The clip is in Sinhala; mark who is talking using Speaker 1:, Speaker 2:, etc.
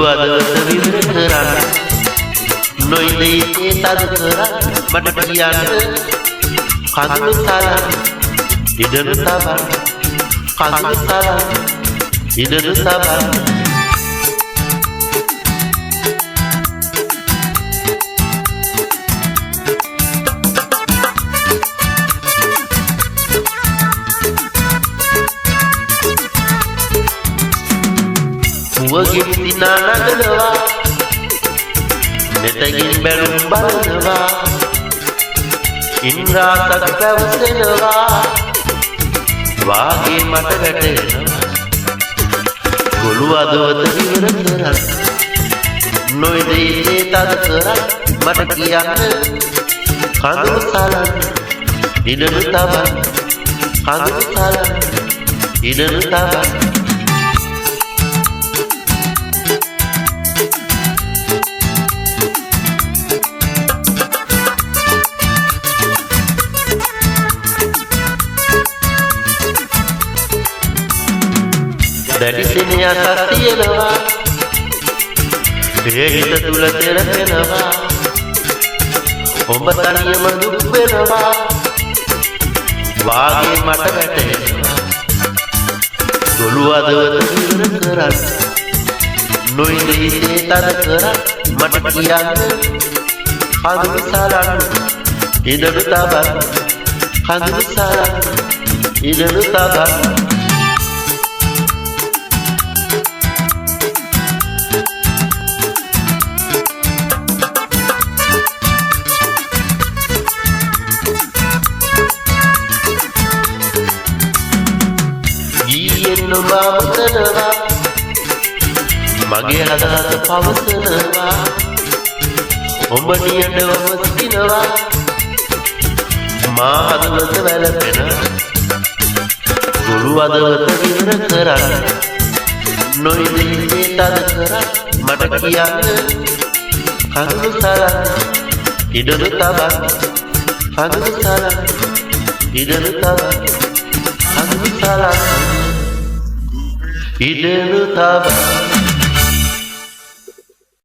Speaker 1: ගොළු අදවත විවර කරන්න නොයිදේ තද කරන්න මට කියන්න කඳුළු තරම් ඉඩනු තබන්න කඳුළු තරම් ඉඩනු තබන්න මුවගින් දිනා නගනවා මෙතකින් බැලුම් බලනවා ඉන්ද්‍රාසක් පැවසෙනවා වාගේ මට වැටෙනවා ගොළු අදවත විවර කරන්න නොයිදේ තද කරන්න මට කියන්න කඳුළු සලන්න ඉඩනු තබන්න කඳුළු සලන්න ඉඩනු තබන්න දැඩි සෙනෙහසක් තියෙනවා ඒ හිත තුල තෙරපෙනවා ඔබ තනියම දුක් වෙනවා වාගේ මට වැටෙනවා ගොළු අදවත විවර කරන්න නොයිදේ තද කරන්න මට කියන්න කඳුළු සලන්න ඉඩනු තබන්න කඳුළු සලන්න ඉඩනු තබන්න ඔබ අමතනවා මගේ හදහත පවසනවා ඔබ නියඬවම සිටිනවා මා හදවත වැළපෙනවා ගොළු අදවත විවර කරන්න නොයිදේ තද කරන්න මට කියන්න කඳුළු සලන්න ඉඩනු තබන්න කඳුළු සලන්න ඉඩනු තබන්න කඳුළු සලන්න ඉඩනු තබන්න